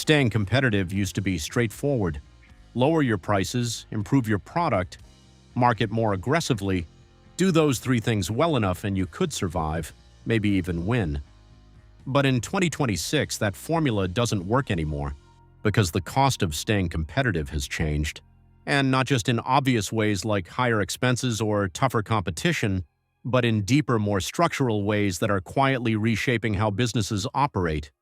Staying competitive used to be straightforward. Lower your prices, improve your product, market more aggressively. Do those three things well enough and you could survive, maybe even win. But in 2026, that formula doesn't work anymore because the cost of staying competitive has changed. And not just in obvious ways like higher expenses or tougher competition, but in deeper, more structural ways that are quietly reshaping how businesses operate.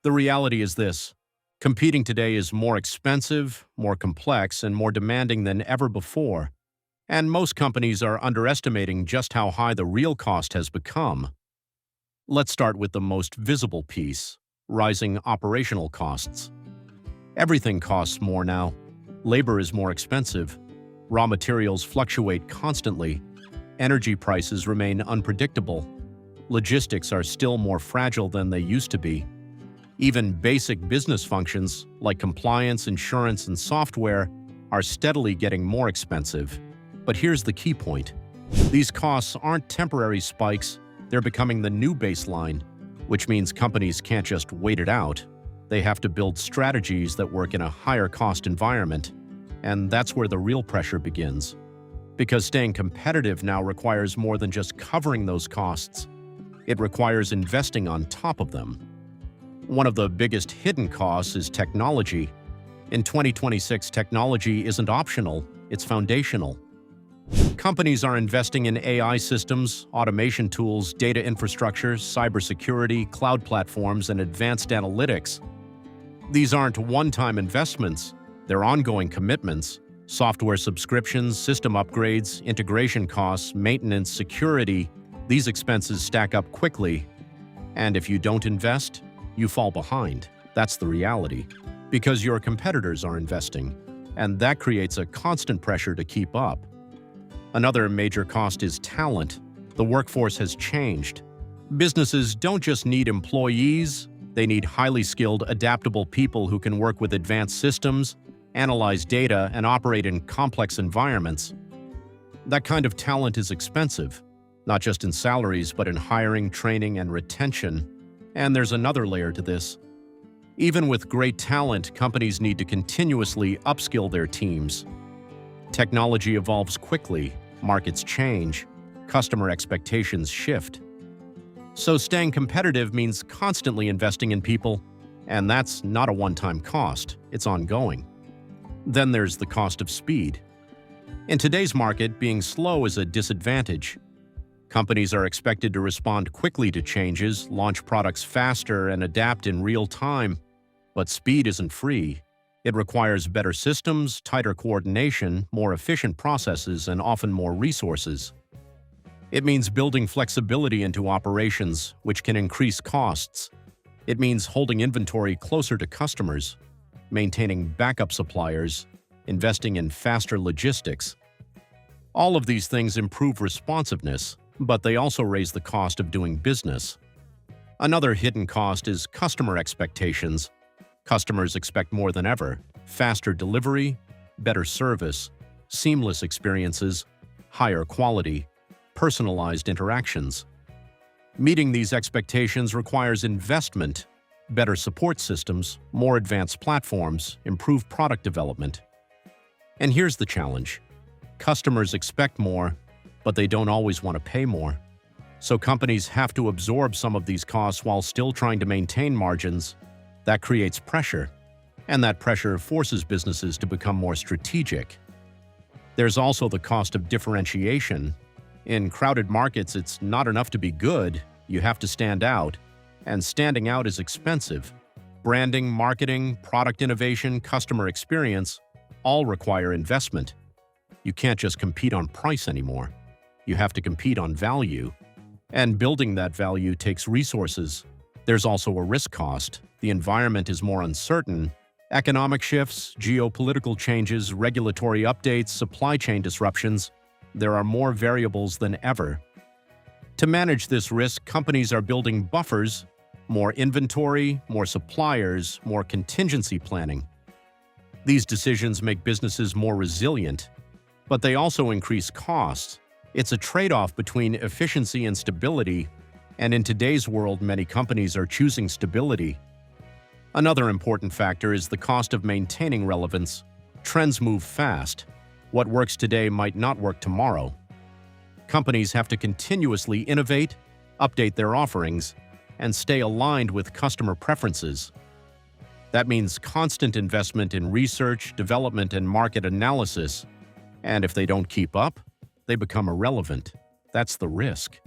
The reality is this: competing today is more expensive, more complex, and more demanding than ever before, and most companies are underestimating just how high the real cost has become. Let's start with the most visible piece: rising operational costs. Everything costs more now. Labor is more expensive. Raw materials fluctuate constantly. Energy prices remain unpredictable. Logistics are still more fragile than they used to be. Even basic business functions, like compliance, insurance, and software, are steadily getting more expensive. But here's the key point: these costs aren't temporary spikes, they're becoming the new baseline, which means companies can't just wait it out. They have to build strategies that work in a higher cost environment. And that's where the real pressure begins. Because staying competitive now requires more than just covering those costs. It requires investing on top of them. One of the biggest hidden costs is technology. In 2026, technology isn't optional, it's foundational. Companies are investing in AI systems, automation tools, data infrastructure, cybersecurity, cloud platforms, and advanced analytics. These aren't one-time investments, they're ongoing commitments. Software subscriptions, system upgrades, integration costs, maintenance, security, these expenses stack up quickly. And if you don't invest, you fall behind. That's the reality. Because your competitors are investing, and that creates a constant pressure to keep up. Another major cost is talent. The workforce has changed. Businesses don't just need employees, they need highly skilled, adaptable people who can work with advanced systems, analyze data, and operate in complex environments. That kind of talent is expensive, not just in salaries, but in hiring, training, and retention. And there's another layer to this. Even with great talent, companies need to continuously upskill their teams. Technology evolves quickly, markets change, customer expectations shift. So staying competitive means constantly investing in people, and that's not a one-time cost, it's ongoing. Then there's the cost of speed. In today's market, being slow is a disadvantage. Companies are expected to respond quickly to changes, launch products faster, and adapt in real time. But speed isn't free. It requires better systems, tighter coordination, more efficient processes, and often more resources. It means building flexibility into operations, which can increase costs. It means holding inventory closer to customers, maintaining backup suppliers, investing in faster logistics. All of these things improve responsiveness, but they also raise the cost of doing business. Another hidden cost is customer expectations. Customers expect more than ever: faster delivery, better service, seamless experiences, higher quality, personalized interactions. Meeting these expectations requires investment, better support systems, more advanced platforms, improved product development. And here's the challenge: customers expect more, but they don't always want to pay more. So companies have to absorb some of these costs while still trying to maintain margins. That creates pressure, and that pressure forces businesses to become more strategic. There's also the cost of differentiation. In crowded markets, it's not enough to be good, you have to stand out. And standing out is expensive. Branding, marketing, product innovation, customer experience all require investment. You can't just compete on price anymore. You have to compete on value. And building that value takes resources. There's also a risk cost. The environment is more uncertain. Economic shifts, geopolitical changes, regulatory updates, supply chain disruptions. There are more variables than ever. To manage this risk, companies are building buffers: more inventory, more suppliers, more contingency planning. These decisions make businesses more resilient, but they also increase costs. It's a trade-off between efficiency and stability, and in today's world, many companies are choosing stability. Another important factor is the cost of maintaining relevance. Trends move fast. What works today might not work tomorrow. Companies have to continuously innovate, update their offerings, and stay aligned with customer preferences. That means constant investment in research, development, and market analysis. And if they don't keep up, they become irrelevant. That's the risk.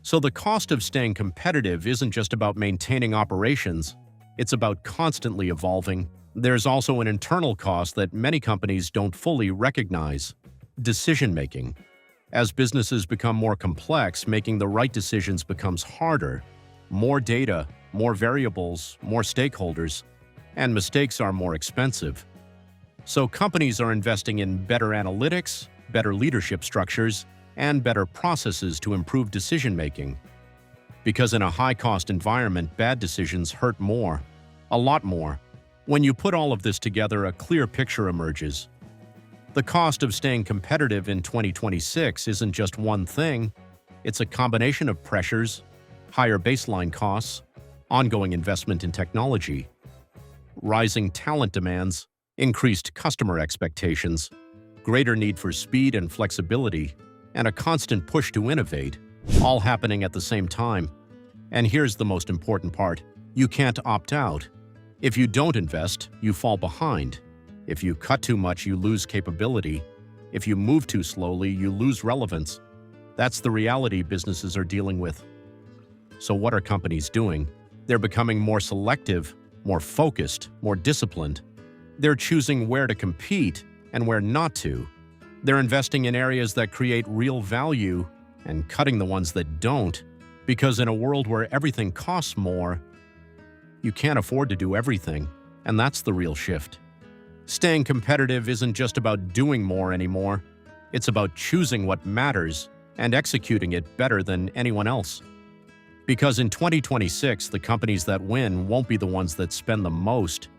So the cost of staying competitive isn't just about maintaining operations, it's about constantly evolving. There's also an internal cost that many companies don't fully recognize: decision-making. As businesses become more complex, making the right decisions becomes harder. More data, more variables, more stakeholders, and mistakes are more expensive. So companies are investing in better analytics, better leadership structures, and better processes to improve decision-making. Because in a high-cost environment, bad decisions hurt more, a lot more. When you put all of this together, a clear picture emerges. The cost of staying competitive in 2026 isn't just one thing, it's a combination of pressures, higher baseline costs, ongoing investment in technology, rising talent demands, increased customer expectations, greater need for speed and flexibility, and a constant push to innovate, all happening at the same time. And here's the most important part: you can't opt out. If you don't invest, you fall behind. If you cut too much, you lose capability. If you move too slowly, you lose relevance. That's the reality businesses are dealing with. So what are companies doing? They're becoming more selective, more focused, more disciplined. They're choosing where to compete and where not to. They're investing in areas that create real value and cutting the ones that don't, because in a world where everything costs more, you can't afford to do everything, and that's the real shift. Staying competitive isn't just about doing more anymore. It's about choosing what matters and executing it better than anyone else. Because in 2026, the companies that win won't be the ones that spend the most.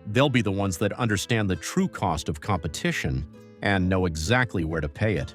They'll be the ones that understand the true cost of competition and know exactly where to pay it.